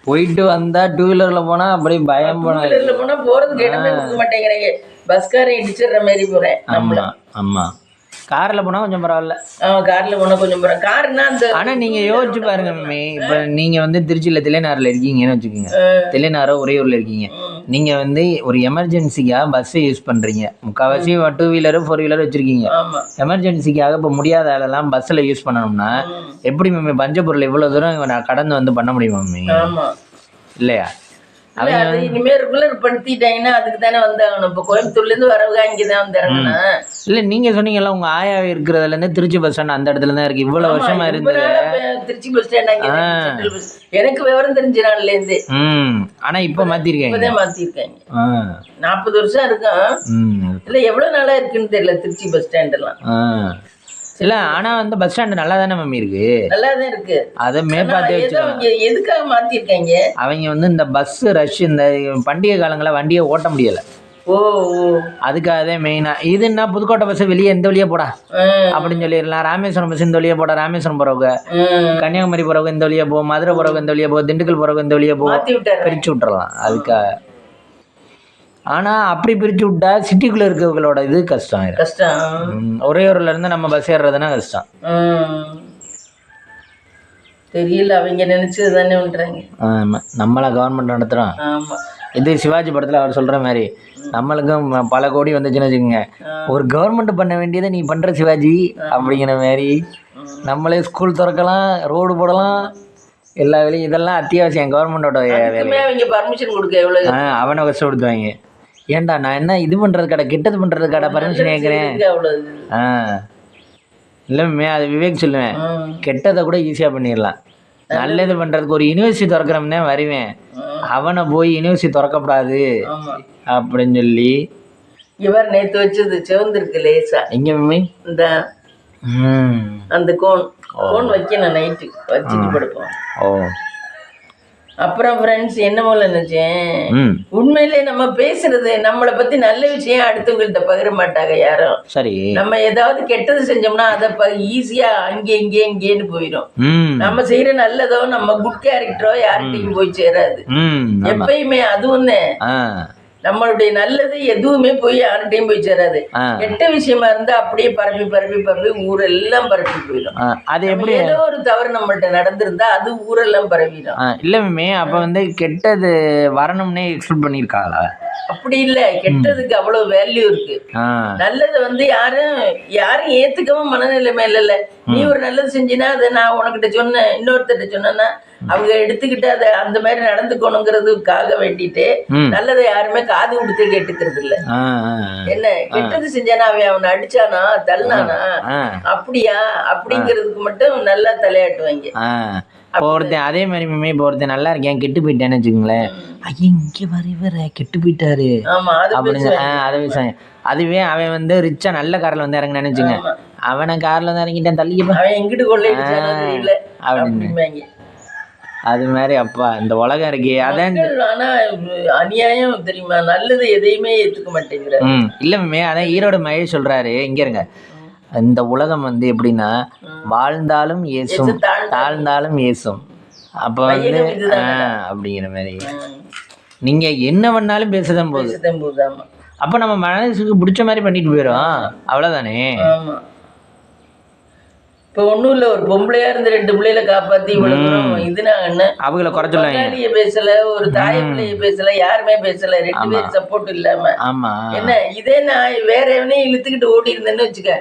போயிட்டு வந்தா டூ வீலர்ல போனா அப்படியே பயம். டூ வீலர்ல போனா போறதுக்கு இடமே கொடுக்க மாட்டேங்கிறாங்க. பஸ்காரன் இடிச்சிடுற மாதிரி போறேன். ஆமா ஆமா, கார்ல போனா கொஞ்சம் பரவாயில்ல. கார்ல போனா கொஞ்சம் பரவாயில்ல. கார்னா அந்த ஆனா நீங்க யோசிச்சு பாருங்க மம்மி, இப்ப நீங்க வந்து திருச்சியில தில்லைநாறுல இருக்கீங்கன்னு வச்சுக்கோங்க, தில்லைநாரோ உறையூர்ல இருக்கீங்க, நீங்க வந்து ஒரு எமர்ஜென்சிக்காக பஸ் யூஸ் பண்றீங்க, முக்கால்வாசி 2 வீலர் 4 வீலர் வச்சிருக்கீங்க. எமர்ஜென்சிக்காக இப்போ முடியாத ஆளெல்லாம் பஸ்ல யூஸ் பண்ணணும்னா எப்படி மம்மி பஞ்சப்பொருள் இவ்வளவு தூரம் நான் கடந்து வந்து பண்ண முடியும் மம்மி? இல்லையா? அது இனிமே ரெகுலர் படுத்திட்டாங்கன்னா அதுக்கு தானே வந்தாகணும். இப்போ கோயம்புத்தூர்ல இருந்து வரவங்க இங்கதான் வந்தாங்கன்னா. இல்ல நீங்க சொன்னீங்கல்ல உங்க ஆயா இருக்கிறதுல இருந்து திருச்சி பஸ் ஸ்டாண்ட் அந்த இடத்துல தான் இருக்கு, இவ்வளவு வருஷமா இருந்தது திருச்சி பஸ் ஸ்டாண்ட். எனக்கு விவரம் தெரிஞ்ச நாள்ல இருந்து. ஆனா இப்ப மாத்திருக்காங்க. இப்பதான் மாத்திருக்காங்க. 40 வருஷம் இருக்கும். இல்ல எவ்வளவு நாளா இருக்குன்னு தெரியல திருச்சி பஸ் ஸ்டாண்ட் எல்லாம். இல்ல ஆனா வந்து பஸ் ஸ்டாண்ட் நல்லா தானே மம்மி இருக்கு? நல்லா தான் இருக்கு. அதை மேற்பார்த்தே வச்சுக்கோங்க. எதுக்காக மாத்திருக்காங்க? அவங்க வந்து இந்த பஸ் ரஷ், இந்த பண்டிகை காலங்களில் வண்டியை ஓட்ட முடியல. அதுக்காக மெயினா இதுன்னா புதுக்கோட்டை பஸ் வெளியே எந்த வழியா போடா அப்படின்னு சொல்லிடலாம். ராமேஸ்வரம் பஸ் இந்த வழியா போட, ராமேஸ்வரம் போறவங்க, கன்னியாகுமரி போறவங்க இந்த வழியா போ, மதுரை போறவங்க இந்த வழியா போ, திண்டுக்கல் போறவங்க இந்த வழியா போ, பிரிச்சு விட்டுறலாம் அதுக்காக. ஆனா அப்படி பிரிச்சு விட்டா சிட்டிக்குள்ள இருக்கவங்களோட இது கஷ்டம். ஒரே ஊர்ல இருந்து நம்ம பஸ் ஏறுறதுன்னா கஷ்டம். தெரியல, அவங்க நினைச்சது தானே பண்றாங்க. நம்மள கவர்மெண்ட் நடத்துறோம். இது சிவாஜி படத்துல அவர் சொல்ற மாதிரி நம்மளுக்கும் பல கோடி வந்துச்சுன்னு வச்சுக்கோங்க, ஒரு கவர்மெண்ட் பண்ண வேண்டியதை நீ பண்ற சிவாஜி அப்படிங்கிற மாதிரி. நம்மளே ஸ்கூல் திறக்கலாம், ரோடு போடலாம், எல்லா வேலையும். இதெல்லாம் அத்தியாவசியம் கவர்மெண்டோட வேலை. அவனை கஷ்டப்படுத்துவாங்க. ஏன்டா நான் என்ன இது பண்றது கடை, கெட்டது பண்றது கடை பர்மிஷன் கேட்குறேன். இல்லைமே அது விவேக் சொல்லுவேன், கெட்டதை கூட ஈஸியாக பண்ணிடலாம், நல்லது பண்ணுறதுக்கு ஒரு யூனிவர்சிட்டி திறக்கிறோம்னே வருவேன், அவனை போய் யூனிவர்சிட்டி திறக்கப்படாது அப்படின்னு சொல்லி. இவர் நேற்று வச்சது சிவந்திருக்கு லேசா. எங்கே மம்மி? இந்த அந்த கோன் வைக்கணும், நைட்டு வச்சுட்டு படுப்போம். அப்புறம் ஃப்ரெண்ட்ஸ் என்ன போல நினைச்சேன், உண்மையிலே நம்ம பேசுறது நம்மளை பத்தி நல்ல விஷயம் அடுத்தவங்கள்ட்ட பகிர மாட்டாங்க யாரும். சரி, நம்ம ஏதாவது கெட்டது செஞ்சோம்னா அதை ஈஸியா அங்கே இங்கேன்னு போயிடும். நம்ம செய்யற நல்லதோ நம்ம குட் கேரக்டரோ யார்கிட்டையும் போய் சேராது எப்பயுமே. அதுவும் நம்மளுடைய நல்லது எதுவுமே போய் யார்கிட்டையும் போய் சேராது. கெட்ட விஷயமா இருந்தா அப்படியே பரப்பி ஊரெல்லாம் பரப்பி போயிடும். அது எப்படி ஏதோ ஒரு தவறு நம்மள்ட்ட நடந்திருந்தா அது ஊரெல்லாம் பரவிடும். இல்ல அப்ப வந்து கெட்டது வரணும்னே எக்ஸ்பெக்ட் பண்ணிருக்காங்களா? அப்படி இல்ல, கெட்டதுக்கு அவ்வளவு வேல்யூ இருக்கு. நல்லது வந்து யாரும் ஏத்துக்கவும் மனநிலைமை இல்ல. நீ ஒரு நல்லது செஞ்சினா அதை நான் உனக்கிட்ட சொன்னேன், இன்னொருத்தட்ட சொன்னா அவங்க எடுத்துக்கிட்டு அதை அந்த மாதிரி நடந்துக்கணுங்கிறதுக்காக வேண்டிட்டு நல்லதை யாருமே காது கொடுத்து கேட்டுக்கிறது இல்ல. என்ன கெட்டது செஞ்சானா அவனை அடிச்சானா தள்ளானா அப்படியா அப்படிங்கிறதுக்கு மட்டும் நல்லா தலையாட்டுவாங்க. ஒருத்தன் அதே மாதிரி இப்போ ஒருத்தன் நல்லா இருக்கேன் கெட்டு போயிட்டேன்னு வச்சுக்கோங்களேன், ஐயா இங்க வர கெட்டு போயிட்டாரு அப்படின்னு அதை பேசுவாங்க. அதுவே அவன் வந்து ரிச்சா நல்ல கார்ல வந்து இறங்கினான்னு வச்சுங்க, அவனை கார்ல வந்து இறங்கிட்டான் தள்ளிக்கப்பா எங்கிட்டு கொள்ள அப்படின்னு. அது மாதிரி அப்பா இந்த உலகம் இருக்கே. அதான் ஆனா அநியாயம் தெரியுமா, நல்லது எதையுமே ஏத்துக்க மாட்டேங்கிற. இல்லமே அதான் ஈரோடு மகேஷ் சொல்றாரு, இங்க இருங்க, இந்த உலகம் வந்து எப்படின்னா வாழ்ந்தாலும் ஏசும் தாழ்ந்தாலும் ஏசும். அப்ப வந்து அப்படிங்கிற மாதிரி நீங்க என்ன பண்ணாலும் பேசதான் போகுது. அப்ப நம்ம மனசுக்கு பிடிச்ச மாதிரி பண்ணிட்டு போயிடும், அவ்வளவுதானே. இப்போ ஒன்றும் இல்லை, ஒரு பொம்பளையா இருந்து 2 பிள்ளைகளை காப்பாற்றி இவ்வளவு தூரம் இது என்ன அவங்கள குறைச்சலாங்க பேசல, ஒரு தாய பிள்ளைய பேசல, யாருமே பேசல, 2 பேர் சப்போர்ட் இல்லாம. ஆமா என்ன இதே நான் வேற எவனையும் இழுத்துக்கிட்டு ஓடி இருந்தேன்னு வச்சுக்க,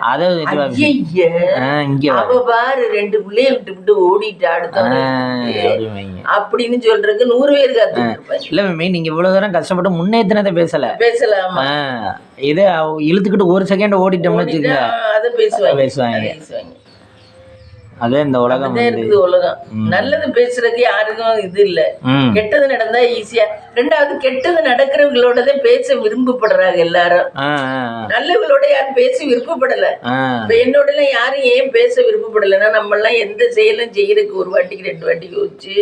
அவ பாரு 2 பிள்ளைய விட்டு ஓடிட்டு அடுத்த அப்படின்னு சொல்றதுக்கு 100 பேர் காத்து. இல்ல நீங்க இவ்வளவு தூரம் கஷ்டப்பட்டு முன்னேற்றினதை பேசலாமா, இதே இழுத்துக்கிட்டு ஒரு செகண்ட் ஓடிட்டோம்னு வச்சுக்கோங்க, அதை பேசுவாங்க. அதே இந்த உலகம் இருக்குது உலகம். நல்லது பேசுறதுக்கு யாருக்கும் இது இல்ல, கெட்டது நடந்தா ஈஸியா. 2வது கெட்டது நடக்கிறவங்களோடதான் பேச விரும்பப்படுறாங்க எல்லாரும், நல்லவங்களோட யாரும் பேச விருப்பப்படல. இப்ப என்னோட எல்லாம் யாரும் ஏன் பேச விருப்பப்படலைன்னா, நம்ம எல்லாம் எந்த செயலும் செய்யறதுக்கு 1 வாட்டிக்கு 2 வாட்டிக்கு வச்சு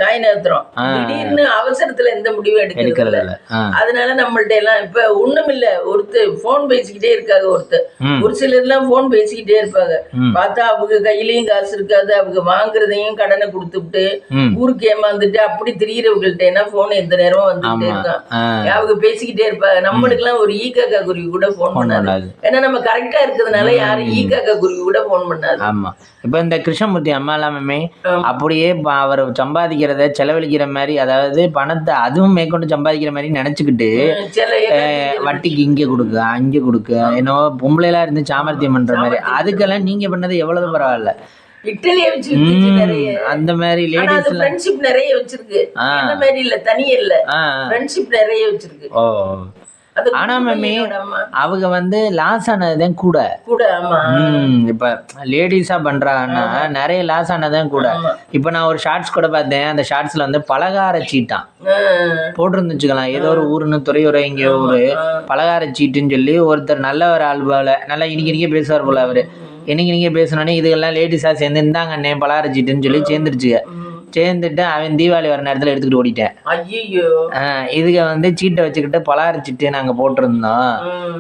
காய் நகர்த்துறோம், திடீர்னு அவசரத்துல எந்த முடிவும் எடுக்கிறது இல்ல. அதனால நம்மள்ட்ட எல்லாம் இப்ப ஒண்ணும் இல்ல, ஒருத்தர் போன் பேசிக்கிட்டே இருக்காங்க, ஒரு சிலர் எல்லாம் போன் பேசிக்கிட்டே இருப்பாங்க, பார்த்தா அவங்க கையில கையிலயும் காசு இருக்காது, அவங்க வாங்குறதையும் கடனை கொடுத்துட்டு ஊருக்கு ஏமாந்துட்டு அப்படி திரியறவங்கள்ட்ட என்ன போன் எந்த நேரமும் வந்துட்டே இருக்கான். அவங்க பேசிக்கிட்டே இருப்பாங்க. நம்மளுக்கு எல்லாம் ஒரு ஈகாக்கா குருவி கூட போன் பண்ணாது. ஏன்னா நம்ம கரெக்டா இருக்கிறதுனால யாரும் ஈகாக்கா குருவி கூட போன் பண்ணாது. ஆமா, இப்ப இந்த கிருஷ்ணமூர்த்தி அம்மா எல்லாமே அப்படியே அவர் சம்பாதிக்கிறத செலவழிக்கிற மாதிரி, அதாவது பணத்தை அதுவும் மேற்கொண்டு சம்பாதிக்கிற மாதிரி நினைச்சுக்கிட்டு வட்டிக்கு இங்க கொடுக்க அங்க கொடுக்க, என்னவோ பொம்பளை எல்லாம் இருந்து சாமர்த்தியம் பண்ற மாதிரி. அதுக்கெல்லாம் நீங்க பண்ணது எவ்வளவு பரவாயில்ல. இட்டலியே வச்சு நிறைய அந்த மாதிரி லேடிஸ் ஃப்ரெண்ட்ஷிப் நிறைய வச்சிருக்கு. அந்த மாதிரி இல்ல, தனியே இல்ல, ஃப்ரெண்ட்ஷிப் நிறைய வச்சிருக்கு. ஓ, ஆனா மேமே அவங்க வந்து லாஸ் ஆனதுதான் கூட கூட. ஆமா, இப்ப லேடிஸா பண்றாங்கன்னா நிறைய லாஸ் ஆனதுதான் கூட. இப்ப நான் ஒரு ஷார்ட்ஸ் கூட பார்த்தேன். அந்த ஷார்ட்ஸ்ல வந்து பலகார சீட்டான் போட்டுருந்துச்சுக்கலாம். ஏதோ ஒரு ஊருன்னு துறையூரை இங்கே ஒரு பலகார சீட்டுன்னு சொல்லி ஒருத்தர் நல்ல ஒரு ஆள் போல, நல்லா இன்னைக்கு பேசுவார் போல. அவரு இன்னைக்கு பேசணுன்னே இதுக்கெல்லாம் லேடிஸா சேர்ந்து இருந்தாங்க அண்ணே பலகார சீட்டுன்னு சொல்லி சேர்ந்துருச்சுங்க. சேர்ந்துட்டு அவன் தீபாவளி வர நேரத்தில் எடுத்துக்கிட்டு ஓடிட்டேன். ஐயோ, இதுக்கு வந்து சீட்டை வச்சுக்கிட்டு பலகார சீட்டு நாங்க போட்டிருந்தோம்,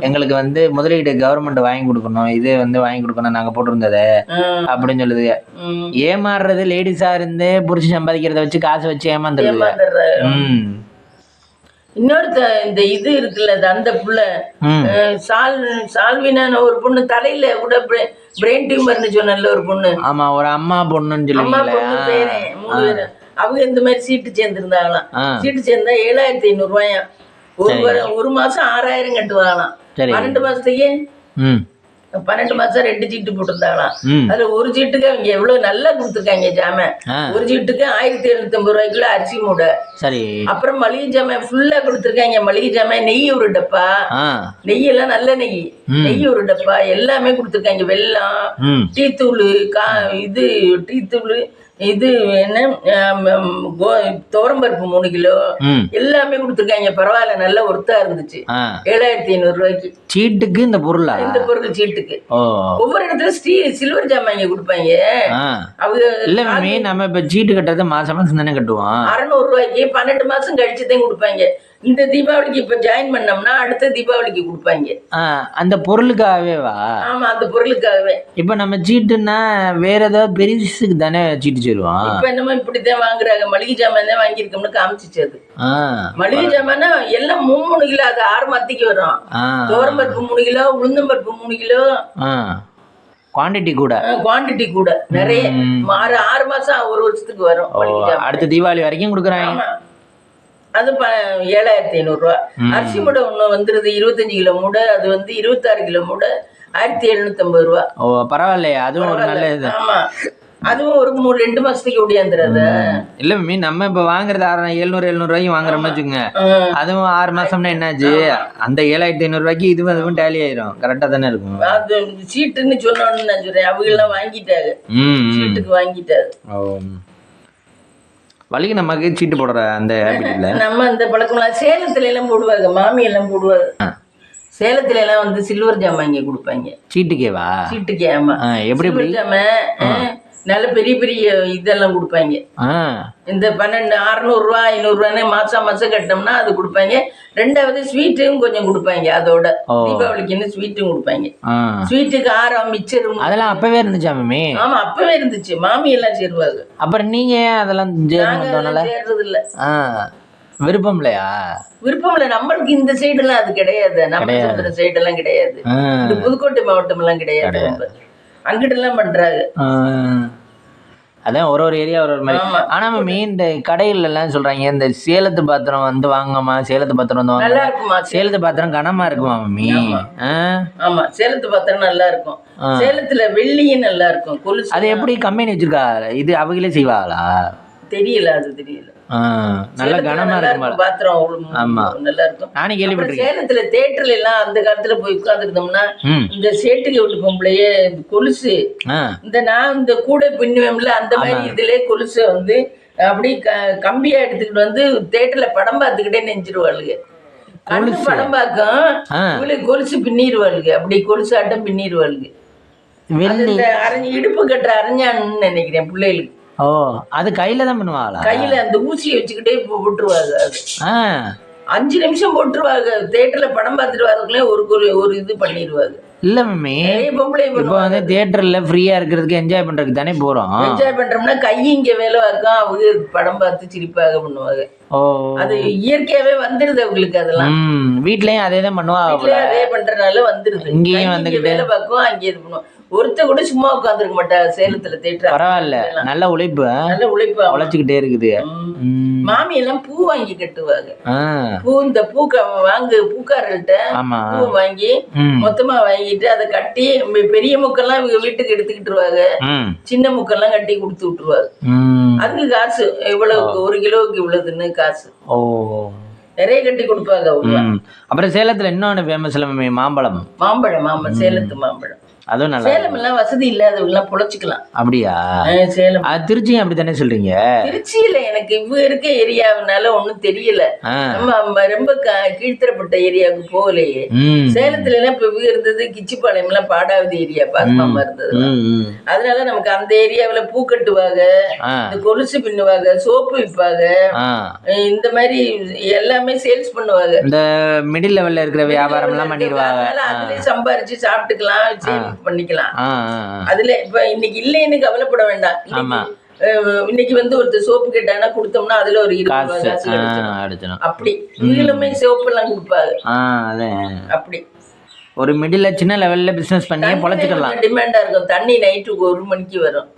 எங்களுக்கு வந்து முதலீடு கவர்மெண்ட் வாங்கி கொடுக்கணும், இது வந்து வாங்கி கொடுக்கணும் நாங்க போட்டிருந்தது அப்படின்னு சொல்லுதுங்க. ஏமாறுறது லேடிஸா இருந்து புரிச்சு சம்பாதிக்கிறத வச்சு காசு வச்சு ஏமாந்துருது. இன்னொருத்த இந்த இது இருக்குல்ல, அந்த புள்ள சால்வினான ஒரு பொண்ணு தலையில கூட பிரெயின் டியூமர்னு சொன்னல ஒரு பொண்ணு. ஆமா, ஒரு அம்மா பொண்ணுன்னு சொல்லுவாங்க. அவங்க இந்த மாதிரி சீட்டு சேர்ந்துருந்தாங்களாம். சீட்டு சேர்ந்தா 7500 ரூபாயாம். ஒரு மாசம் 6000 கட்டுவாங்களாம். 12 மாசத்துக்கே 12 மாசம் 2 சீட்டு போட்டிருந்தாங்களாம். அதுல ஒரு சீட்டுக்கு அவங்க எவ்வளவு நல்லா கொடுத்துருக்காங்க ஜாமான். ஒரு சீட்டுக்கு 1750 ரூபாய்க்குள்ள அரிசி மூடை, சரி, அப்புறம் மளிகை ஜாமான் ஃபுல்லா கொடுத்துருக்காங்க. மளிகை ஜாமான், நெய் ஒரு டப்பா, நெய் எல்லாம் நல்ல நெய், நெய் ஒரு டப்பா எல்லாமே கொடுத்துருக்காங்க. வெல்லம், டீ தூள், டீ தூள், இது என்ன துவரம்பருப்பு 3 கிலோ எல்லாமே கொடுத்துருக்காங்க. பரவாயில்ல, நல்ல ஒர்த்தா இருந்துச்சு. 7500 ரூபாய்க்கு சீட்டுக்கு இந்த பொருள் சீட்டுக்கு. ஒவ்வொரு இடத்துல சில்வர் ஜாமான் கொடுப்பாங்க. அவங்க இல்ல மேமே நம்ம இப்ப சீட்டு கட்டுறது மாசம் மாசம் தானே கட்டுவோம். 600 ரூபாய்க்கு 12 மாசம் கழிச்சுதான் கொடுப்பாங்க. இந்த தீபாவளிக்கு இப்ப ஜாயின் பண்ணோம்னா அடுத்த தீபாவளிக்கு கொடுப்பாங்க. அந்த பொருளுக்காகவே வா? ஆமா, அந்த பொருளுக்காகவே. இப்ப நம்ம சீட்டுன்னா வேற ஏதாவது பெரிசுக்கு தானே சீட்டு சேருவோம். இப்ப என்னமோ இப்படித்தான் வாங்குறாங்க. மளிகை ஜாமான் தான் வாங்கியிருக்கோம்னு காமிச்சிச்சு. அது மளிகை ஜாமான் எல்லாம் 3 கிலோ, அது 6 மத்திக்கு வரும். துவரம்பருப்பு 3 கிலோ, உளுந்தம்பருப்பு 3 கிலோ. குவாண்டிட்டி கூட நிறைய 6 மாசம் 1 வருஷத்துக்கு வரும். அடுத்த தீபாவளி வரைக்கும் கொடுக்குறாங்க. அது 7500 ரூபா. அரிசி மூடை ஒண்ணு வந்துருது, 25 கிலோ மூடை. அது வந்து 26 கிலோ மூடை, 1750 ரூபா. ஓ, பரவாயில்லையா, அதுவும் ஒரு நல்ல இது. ஆமா, அதுவும் ஒரு 2 மாசத்துக்கு ஓடியாந்துடாது. இல்ல மீன் நம்ம இப்ப வாங்குறது 700 ரூபாய்க்கு வாங்குறோம்னு வச்சுக்கோங்க. அதுவும் 6 மாசம்னா என்னாச்சு, அந்த 7500 ரூபாய்க்கு இதுவும் டேலி ஆயிரும். கரெக்டா தானே இருக்கும். அது சீட்டுன்னு சொன்னோன்னு நான் சொல்றேன். அவங்க எல்லாம் வாங்கிட்டாங்க, சீட்டுக்கு வாங்கிட்டாங்க. வலிக்கு நமக்கு சீட்டு போடுற அந்த ஹேபிட்ல நம்ம அந்த பழக்கம்லாம் சேலத்துல எல்லாம் போடுவாங்க. மாமி எல்லாம் போடுவாங்க. சேலத்துல எல்லாம் வந்து சில்வர் ஜாமான் இங்க கொடுப்பாங்க சீட்டுக்கேவா. சீட்டுக்கே, ஆமா. எப்படி ஜாமான் நல்ல பெரிய பெரிய இதெல்லாம் கொடுப்பாங்க. இந்த 600 ரூபா 500 ரூபான்னு மாசம் கட்டினோம்னா அது கொடுப்பாங்க. 2வது ஸ்வீட்டும் கொஞ்சம் கொடுப்பாங்க. அதோட தீபாவளிக்குன்னு ஸ்வீட்டும் கொடுப்பாங்க. ஸ்வீட்டுக்கு ஆரம் மிச்சரும் அதெல்லாம் அப்பவே இருந்துச்சா மாமி? ஆமா, அப்பவே இருந்துச்சு. மாமி எல்லாம் சேருவாங்க. அப்புறம் நீங்க அதெல்லாம் சேர்றது இல்ல. விருப்பம் இல்லையா? விருப்பம் இல்ல. நம்மளுக்கு இந்த சைடு எல்லாம் அது கிடையாது. நம்ம சைடு எல்லாம் கிடையாது. இந்த புதுக்கோட்டை மாவட்டம் எல்லாம் கிடையாது. அங்கிட்ட எல்லாம் பண்றாங்க. அதான் ஒரு ஏரியா ஒரு மாதிரி. ஆனா மாமி இந்த கடையில எல்லாம் சொல்றாங்க இந்த சேலத்து பாத்திரம் வந்து வாங்கம்மா, சேலத்து பாத்திரம் வந்து நல்லா இருக்குமா, சேலத்து பாத்திரம் கனமா இருக்குமா மாமி? ஆமா, சேலத்து பாத்திரம் நல்லா இருக்கும். சேலத்துல வெள்ளியும் நல்லா இருக்கும். கொலுசு அது எப்படி கம்பெனி வச்சிருக்கா? இது அவங்களே செய்வாங்களா? தெரியல, அது தெரியல. நல்ல கனமா இருக்கும் பாத்திரம். ஆமா, நல்லா இருக்கும். நானே கேள்விப்பட்டிருக்கேன். சேலத்துல தியேட்டர்ல எல்லாம் அந்த காலத்துல போய் உட்கார்ந்துருந்தோம்னா இந்த சேட்டுக்கு விட்டு பொம்பளையே கொலுசு, நான் இந்த கூடை பின்னுவேன்ல அந்த மாதிரி இதுல கொலுசு வந்து அப்படி கம்பியா எடுத்துக்கிட்டு வந்து தியேட்டர்ல படம் பார்த்துக்கிட்டே நெஞ்சிருவாளுங்க. படம் பார்க்கும் இவளுக்கு கொலுசு பின்னிடுவாளுங்க. அப்படி கொலுசு ஆட்டம் பின்னிடுவாளுங்க. இடுப்பு கட்டுற அரஞ்சான்னு நினைக்கிறேன் பிள்ளைகளுக்கு. ஓ, அது கையில தான் பண்ணுவாங்களா? கையில அந்த ஊசியை வச்சுக்கிட்டே விட்டுருவாங்க. 5 நிமிஷம் போட்டுருவாங்க. தியேட்டர்ல படம் பார்த்துட்டு வரதுக்குள்ளே ஒரு இது பண்ணிடுவாங்க. இல்ல மம்மி, நிறைய பொம்பளை இப்போ வந்து தியேட்டர்ல ஃப்ரீயா இருக்கிறதுக்கு என்ஜாய் பண்றதுக்கு தானே போறோம். என்ஜாய் பண்றோம்னா கை இங்க வேலை இருக்கும், அவங்க படம் பார்த்து சிரிப்பாக பண்ணுவாங்க. ஓ, அது இயற்கையாவே வந்துருது அவங்களுக்கு. அதெல்லாம் வீட்லயும் அதே தான் பண்ணுவாங்க. அதே பண்றதுனால வந்துருது. இங்கேயும் வந்து வேலை பார்க்கும், அங்கே இது பண்ணுவோம். ஒருத்த கூட சும்மா உட்காந்துருக்க மாட்டாங்க சேலத்துல தியேட்டர். பரவாயில்ல, நல்ல உழைப்பு. நல்ல உழைப்பு, உழைச்சுக்கிட்டே இருக்குது. மாமி எல்லாம் பூ வாங்கி கட்டுவாங்க. பூ இந்த பூக்காரர்கிட்ட பூ வாங்கி மொத்தமா வாங்கிட்டு அதை கட்டி பெரிய முக்கெல்லாம் வீட்டுக்கு எடுத்துக்கிட்டுருவாங்க. சின்ன முக்கெல்லாம் கட்டி கொடுத்து விட்டுருவாங்க. அதுக்கு காசு இவ்வளவு, 1 கிலோவுக்கு இவ்வளவுன்னு காசு. ஓ, நிறைய கட்டி கொடுப்பாங்க. அப்புறம் சேலத்துல இன்னொன்னு ஃபேமஸ் மாம்பழம். மாம்பழம் சேலத்து மாம்பழம். அதுவும் நல்லா. சேலம் எல்லாம் வசதி இல்லாதவங்க எல்லாம் பொழைச்சிக்கலாம். அப்படியா? சேலம் திருச்சியும் அப்படித்தானே சொல்றீங்க? திருச்சியில எனக்கு இவ இருக்க ஏரியாவுனால ஒண்ணும் தெரியல. நம்ம ரொம்ப கீழ்த்தரப்பட்ட ஏரியாவுக்கு போகலையே. சேலத்துல எல்லாம் இப்ப இவ இருந்தது கிச்சிப்பாளையம் எல்லாம் பாடாவதி ஏரியா, பாஸ்மாமா இருந்தது. அதனால நமக்கு அந்த ஏரியாவுல பூ கட்டுவாங்க, இந்த கொலுசு பின்னுவாங்க, சோப்பு விற்பாங்க, இந்த மாதிரி எல்லாமே சேல்ஸ் பண்ணுவாங்க. இந்த மிடில் லெவல்ல இருக்கிற வியாபாரம் எல்லாம் பண்ணிடுவாங்க. அதுலயே சம்பாரிச்சு சாப்பிட்டுக்கலாம், பண்ணிக்கலாம். அதுல இப்ப இன்னைக்கு இல்லைன்னு கவலைப்பட வேண்டாம். இன்னைக்கு வந்து ஒருத்தர் சோப்பு கேட்டாங்கன்னா கொடுத்தோம்னா அதுல ஒரு 20 காசு அப்படி நீளமே சோப்பு எல்லாம் கொடுப்பாங்க. அப்படி ஒரு மிடில் சின்ன லெவல்ல பிசினஸ் பண்ணி பொழைச்சிக்கலாம். டிமாண்டா இருக்கும். தண்ணி நைட்டு 1 மணிக்கு வரும்.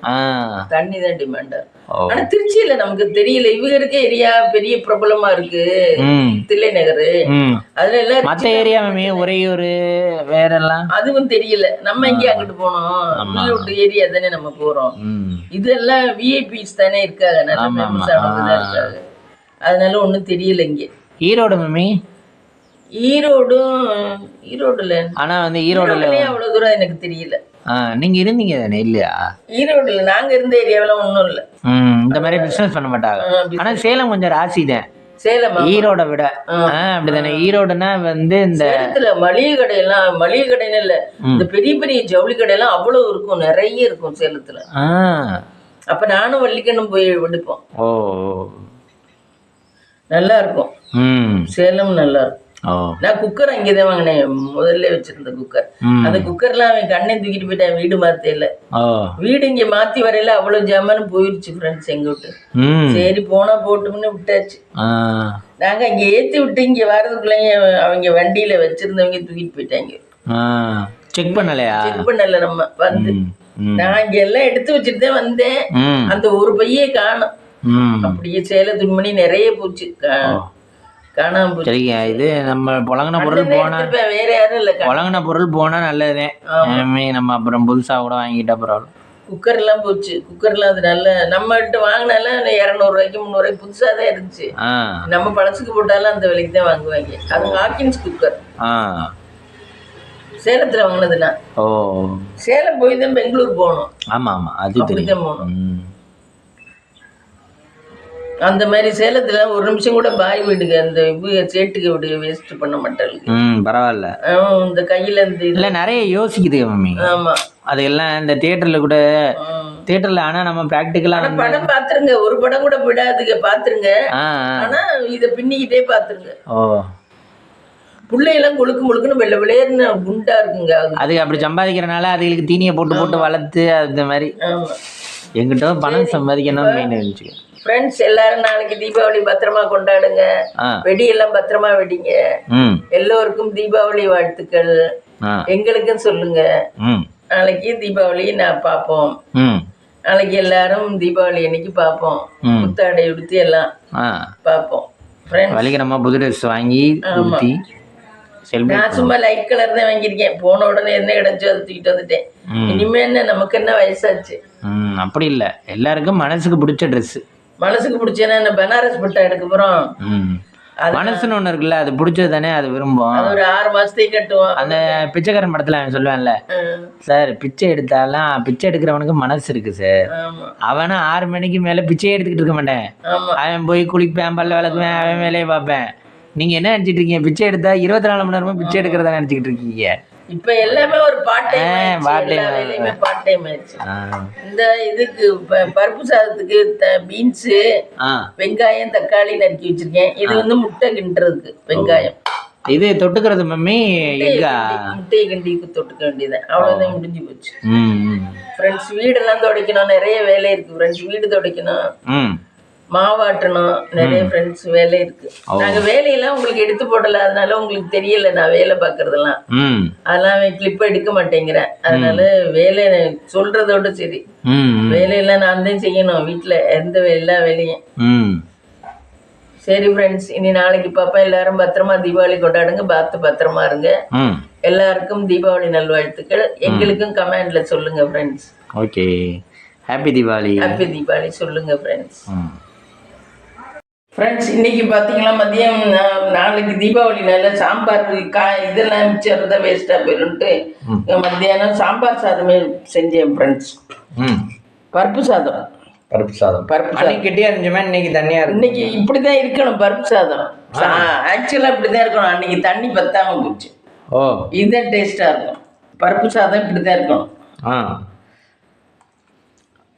தண்ணி தான் டிமாண்டா இருக்கும். ஆனா திருச்சியில நமக்கு தெரியல. இவங்க இருக்க ஏரியா பெரிய பிரபலமா இருக்கு, தில்லை நகர். அதுல எல்லாம் மத்த ஏரியா உறையூர் வேற எல்லாம் அதுவும் தெரியல. நம்ம இங்க அங்கிட்டு போனோம், ஏரியா தானே நம்ம போறோம். இதெல்லாம் விஐபிஸ் தானே இருக்காங்க, நல்ல ஃபேமஸ் ஆனவங்க இருக்காங்க. அதனால ஒண்ணும் தெரியல இங்க. ஈரோடு மம்மி? ஈரோடுல ஆனா வந்து ஈரோடுல அவ்வளவு தூரம் எனக்கு தெரியல. நீங்க இருந்தீங்க தானே இல்லையா? ஈரோடுல நாங்க இருந்த ஏரியாவில ஒண்ணும் இல்ல. இந்த மாதிரி பிசினஸ் பண்ண மாட்டாங்க. ஆனா சேலம் கொஞ்சம் ராசி தான், சேலம் ஈரோட விட. அப்படிதானே? ஈரோடுனா வந்து இந்த மளிகை கடைன்னு இல்ல, இந்த பெரிய பெரிய ஜவுளி கடையெல்லாம் அவ்வளவு இருக்கும், நிறைய இருக்கும் சேலத்துல. அப்ப நானும் வள்ளிக்கண்ணும் போய் எடுப்போம். நல்லா இருக்கும் சேலம், நல்லா இருக்கும். நான் குக்கர் அங்கேதான் வாங்கினேன், முதல்ல வச்சிருந்த குக்கர். அந்த குக்கர்லாம் அவன் கண்ணை தூக்கிட்டு போயிட்டான், வீடு மாத்தையில. வீடு இங்க மாத்தி வரையில அவ்வளவு ஜாமான் போயிடுச்சு ஃப்ரெண்ட்ஸ் எங்க விட்டு. சரி போனா போட்டும்னு விட்டாச்சு. நாங்க அங்க ஏத்தி விட்டு இங்க வர்றதுக்குள்ளேயே அவங்க வண்டியில வச்சிருந்தவங்க தூக்கிட்டு போயிட்டாங்க. செக் பண்ணல நம்ம வந்து. நான் இங்க எல்லாம் எடுத்து வச்சுட்டு தான் வந்தேன். அந்த ஒரு பையே காணும். அப்படியே சேல துணிமணி நிறைய போச்சு, காணாம போச்சு. சரிங்க, இது நம்ம புழங்கின பொருள் போனா வேற யாரும் இல்ல, புழங்கின பொருள் போனா நல்லதே. நம்ம அப்புறம் புதுசா கூட வாங்கிட்டா பரவாயில்ல. குக்கர் எல்லாம் போச்சு. குக்கர்லாம் அது நல்ல நம்ம கிட்ட வாங்கினாலும் 200 ரூபாய்க்கு 300 ரூபாய்க்கு புதுசா தான் இருந்துச்சு. நம்ம பழசுக்கு போட்டாலும் அந்த விலைக்கு தான் வாங்குவாங்க. அது ஹாக்கின்ஸ் குக்கர், சேலத்துல வாங்கினதுன்னா. சேலம் போய் தான் பெங்களூர் போகணும். ஆமா ஆமா, அது அப்படிதான் போகணும். அந்த மாதிரி சேலத்துல ஒரு நிமிஷம் கூட பாய் வீடுக்கு அந்த சேட்டுக்கு வீடு வேஸ்ட் பண்ண மாட்டாங்க. பரவாயில்ல. இந்த கையில இந்த இல்ல நிறைய யோசிக்குது மம்மி. ஆமா, அதெல்லாம் இந்த தியேட்டர்ல கூட தியேட்டர்ல. ஆனா நம்ம பிராக்டிகலா படம் பாத்துருங்க, ஒரு படம் கூட விடாதுங்க, பாத்துருங்க. ஆனா இத பின்னிக்கிட்டே பாத்துருங்க. பிள்ளையெல்லாம் முழுக்குன்னு வெள்ளை விளையர்னு குண்டா இருக்குங்க. அது அப்படி சம்பாதிக்கிறனால அதுகளுக்கு தீனியை போட்டு வளர்த்து அந்த மாதிரி. எங்கிட்ட பணம் சம்பாதிக்கணும்னு மெயின் இருந்துச்சு. ஃப்ரெண்ட்ஸ் எல்லாரும் நாளைக்கு தீபாவளி பத்திரமா கொண்டாடுங்க, வெடியெல்லாம் பத்திரமா வெடிங்க. எல்லோருக்கும் தீபாவளி வாழ்த்துக்கள். எங்களுக்கும் சொல்லுங்க. நாளைக்கு தீபாவளி நான் பார்ப்போம். நாளைக்கு எல்லாரும் தீபாவளி அன்னைக்கு பார்ப்போம், புத்தாடை உடுத்தி எல்லாம் பார்ப்போம். வலிக்கிறமா புது ட்ரெஸ் வாங்கி ஊற்றி. நான் சும்மா லைட் கலர் தான் வாங்கியிருக்கேன். போன உடனே என்ன கிடைச்சோ அதை தூக்கிட்டு வந்துட்டேன். இனிமே என்ன, நமக்கு என்ன வயசாச்சு? அப்படி இல்ல, எல்லாருக்கும் மனசுக்கு பிடிச்ச ட்ரெஸ். மனசுக்கு பிடிச்சேன்னா என்ன, பனாரஸ் பட்டா எடுக்க போறோம். மனசுன்னு ஒண்ணு இருக்குல்ல, அது பிடிச்சது தானே, அது விரும்பும். அது ஒரு 6 மாசத்துக்கு கட்டுவோம். அந்த பிச்சைக்காரன் படத்துல அவன் சொல்லுவான்ல, சார் பிச்சை எடுத்தாலும் பிச்சை எடுக்கிறவனுக்கு மனசு இருக்கு சார். அவனா 6 மணிக்கு மேல பிச்சையே எடுத்துக்கிட்டு இருக்க மாட்டேன். அவன் போய் குளிப்பேன், பல்ல விளக்குவேன், அவன் வேலையை பார்ப்பேன். நீங்க என்ன நினைச்சிட்டு இருக்கீங்க? பிச்சை எடுத்தா 24 மணி நேரமும் பிச்சை எடுக்கிறதா நினைச்சுக்கிட்டு இருக்கீங்க? இப்ப எல்லாமே ஒரு பார்ட் டைம், எல்லா வேலையுமே பார்ட் டைம் ஆயிடுச்சு. இந்த இதுக்கு பருப்பு சாதத்துக்கு பீன்ஸு, வெங்காயம், தக்காளி நறுக்கி வச்சிருக்கேன். இது வந்து முட்டை கிண்டுறதுக்கு வெங்காயம். இது தொட்டுக்கிறது மம்மி முட்டையை கிண்டிக்கு தொட்டுக்க வேண்டியது, அவ்வளவுதான், முடிஞ்சு போச்சு. ஃப்ரெண்ட்ஸ் வீடெல்லாம் துடைக்கணும், நிறைய வேலை இருக்கு ஃப்ரெண்ட்ஸ். வீடு துடைக்கணும், மாவாட்டணும், நிறைய ஃப்ரெண்ட்ஸ் வேலை இருக்கு. நாங்க வேலையெல்லாம் உங்களுக்கு எடுத்து போடல, அதனால உங்களுக்கு தெரியல நான் வேலை பாக்குறதெல்லாம். அதெல்லாம் கிளிப் எடுக்க மாட்டேங்கிறேன். அதனால வேலை சொல்றதோட சரி, வேலையெல்லாம் நான் தான் செய்யணும் வீட்டுல, எல்லா வேலையும். சரி ஃப்ரெண்ட்ஸ், இனி நாளைக்கு பாப்பா. எல்லாரும் பத்திரமா தீபாவளி கொண்டாடுங்க, பார்த்து பத்திரமா இருங்க. எல்லாருக்கும் தீபாவளி நல்வாழ்த்துக்கள். எங்களுக்கும் கமெண்ட்ல சொல்லுங்க friends. Okay, happy Deepavali. Happy Deepavali சொல்லுங்க ஃப்ரெண்ட்ஸ். ஃப்ரெண்ட்ஸ் இன்னைக்கு பார்த்தீங்களா, மதியம் நாளைக்கு தீபாவளி நல்ல சாம்பார் இதெல்லாம் மிச்சம் தான் வேஸ்ட்டாக போயிடும்ட்டு மத்தியானம் சாம்பார் சாதமே செஞ்சேன் ஃப்ரெண்ட்ஸ். பருப்பு சாதம். பருப்பு சாதம் கெட்டியா இருந்துச்சுமே, இன்னைக்கு தண்ணியா இருக்கு. இன்னைக்கு இப்படிதான் இருக்கணும் பருப்பு சாதம். ஆக்சுவலா இப்படிதான் இருக்கணும். அன்னைக்கு தண்ணி பத்தாம போச்சு. இதுதான் டேஸ்டா இருக்கும். பருப்பு சாதம் இப்படிதான் இருக்கணும்.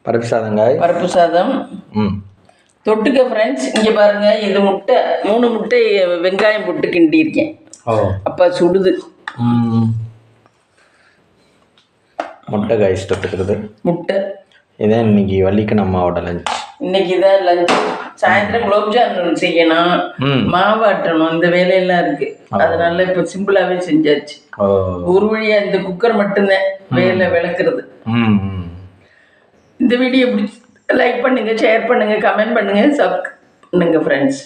பருப்பு சாதங்க, பருப்பு சாதம். தொட்டுக்க ஃப்ரெண்ட்ஸ் இங்க பாருங்க, இது முட்டை, 3 முட்டை வெங்காயம் போட்டு கிண்டி இருக்கேன். அப்ப சுடுது. முட்டை காய்ஸ் தொட்டுக்கிறது முட்டை. இதான் இன்னைக்கு வள்ளிக்கு நம்மளோட லஞ்ச். இன்னைக்கு தான் லஞ்ச். சாயந்தரம் குலோப்ஜாமுன் செய்யணும், மாவாட்டணும், இந்த வேலையெல்லாம் இருக்கு. அதனால இப்ப சிம்பிளாவே செஞ்சாச்சு. ஒரு வழியா இந்த குக்கர் மட்டும்தான் வேலை விளக்குறது. இந்த வீடியோ பிடிச்சி லைக் பண்ணுங்க, ஷேர் பண்ணுங்க, கமெண்ட் பண்ணுங்க, சப்ஸ்கிரைப் பண்ணுங்க ஃப்ரெண்ட்ஸ்.